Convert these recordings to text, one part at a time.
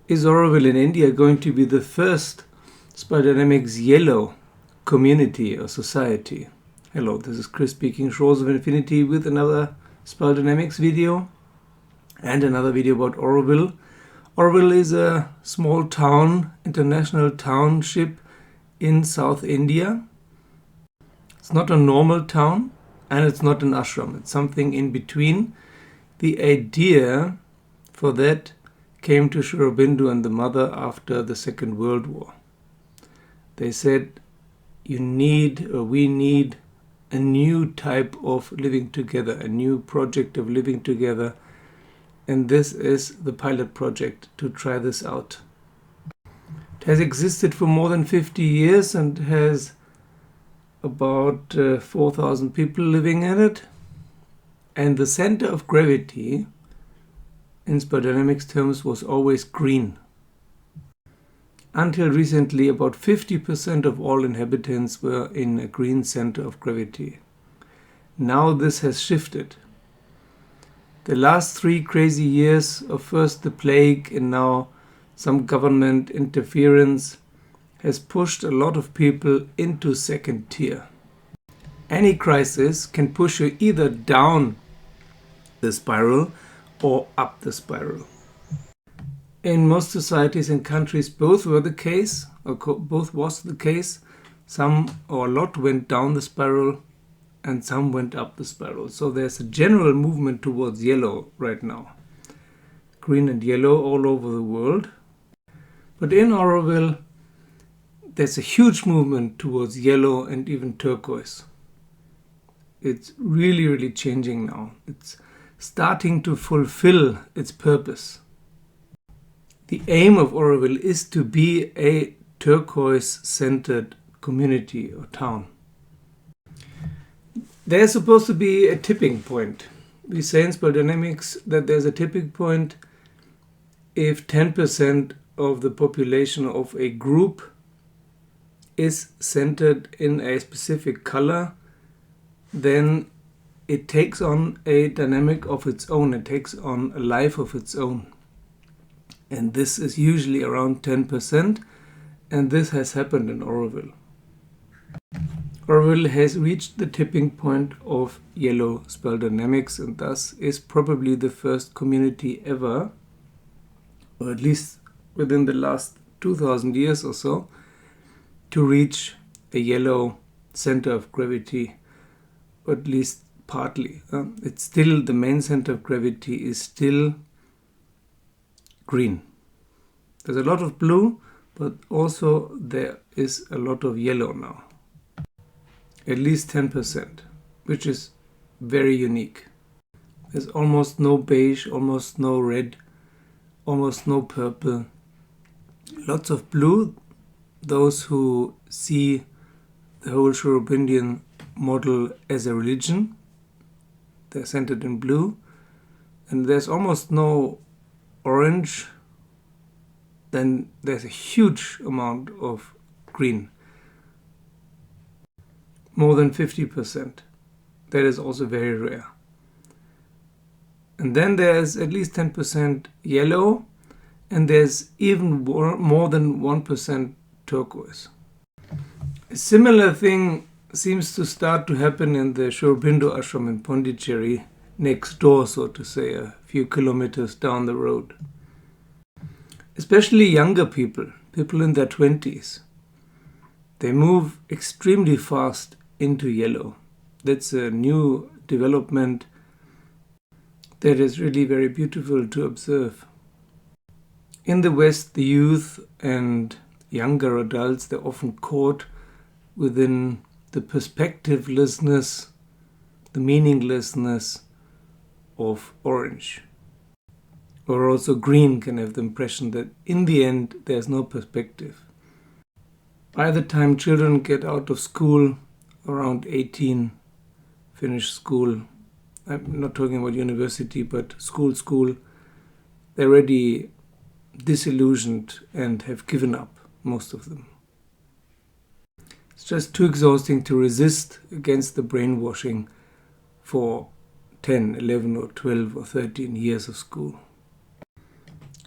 Is Auroville in India going to be the first Spiderdynamics yellow community or society? Hello, this is Chris speaking, Shores of Infinity, with another Spiderdynamics video and another video about Auroville. Auroville is a small town, international township in South India. It's not a normal town and it's not an ashram. It's something in between. The idea for that came to Sri Aurobindo and the mother after the Second World War. They said, we need a new type of living together, a new project of living together. And this is the pilot project to try this out. It has existed for more than 50 years and has about 4,000 people living in it. And the center of gravity, in Spiderdynamics terms, was always green. Until recently, about 50% of all inhabitants were in a green center of gravity. Now this has shifted. The last 3 crazy years of first the plague and now some government interference has pushed a lot of people into second tier. Any crisis can push you either down the spiral or up the spiral. In most societies and countries, both were the case, or both was the case. Some or a lot went down the spiral and some went up the spiral. So there's a general movement towards yellow right now. Green and yellow all over the world. But in Auroville, there's a huge movement towards yellow and even turquoise. It's really, really changing now. It's starting to fulfill its purpose. The aim of Auroville is to be a turquoise-centered community or town. There's supposed to be a tipping point. We say in Spiderdynamics that there's a tipping point if 10% of the population of a group is centered in a specific color, then it takes on a dynamic of its own. It takes on a life of its own. And this is usually around 10%, and this has happened in Auroville. Auroville has reached the tipping point of yellow Spiderdynamics and thus is probably the first community ever, or at least within the last 2,000 years or so, to reach a yellow center of gravity, or at least partly. It's still, the main center of gravity is still green. There's a lot of blue, but also there is a lot of yellow now. At least 10%, which is very unique. There's almost no beige, almost no red, almost no purple. Lots of blue. Those who see the whole Sri Aurobindian model as a religion, they're centered in blue. And there's almost no orange. Then there's a huge amount of green. More than 50%. That is also very rare. And then there's at least 10% yellow, and there's even more than 1% turquoise. A similar thing seems to start to happen in the Sri Aurobindo ashram in Pondicherry, next door, so to say, a few kilometers down the road. Especially younger people in their 20s, they move extremely fast into yellow. That's a new development that is really very beautiful to observe. In the West, the youth and younger adults, they're often caught within the perspectivelessness, the meaninglessness of orange. Or also green can have the impression that in the end there's no perspective. By the time children get out of school, around 18, finish school, I'm not talking about university, but school, they're already disillusioned and have given up, most of them. It's just too exhausting to resist against the brainwashing for 10, 11 or 12 or 13 years of school.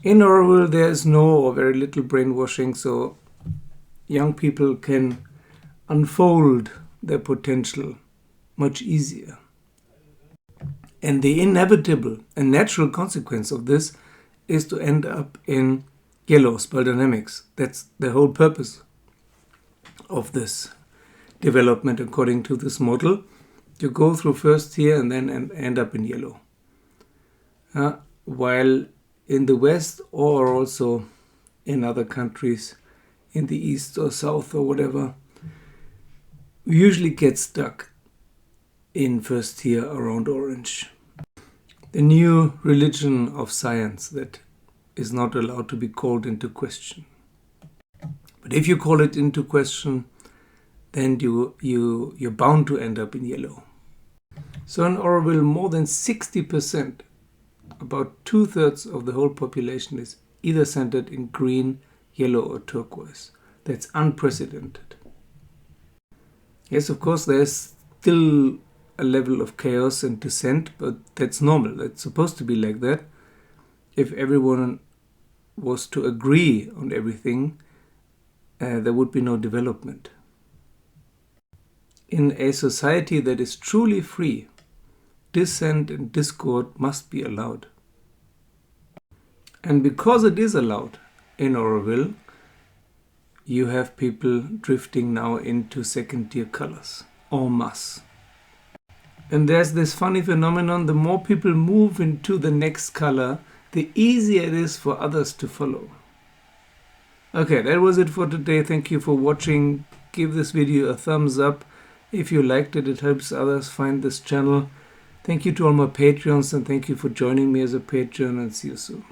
In Auroville, there is no or very little brainwashing, so young people can unfold their potential much easier. And the inevitable and natural consequence of this is to end up in yellow spell dynamics. That's the whole purpose of this development according to this model. You go through first here and then end up in yellow. While in the West, or also in other countries in the East or South or whatever, we usually get stuck in first tier around orange. The new religion of science that is not allowed to be called into question. But if you call it into question, then you're bound to end up in yellow. So in Auroville, more than 60%, about 2/3 of the whole population is either centered in green, yellow or turquoise. That's unprecedented. Yes, of course, there's still a level of chaos and dissent, but that's normal. That's supposed to be like that. If everyone was to agree on everything, there would be no development. In a society that is truly free, dissent and discord must be allowed. And because it is allowed in Auroville, you have people drifting now into second-tier colors, en masse. And there's this funny phenomenon: the more people move into the next color, the easier it is for others to follow. Okay, that was it for today. Thank you for watching. Give this video a thumbs up. If you liked it, it helps others find this channel. Thank you to all my Patreons, and thank you for joining me as a Patreon, and see you soon.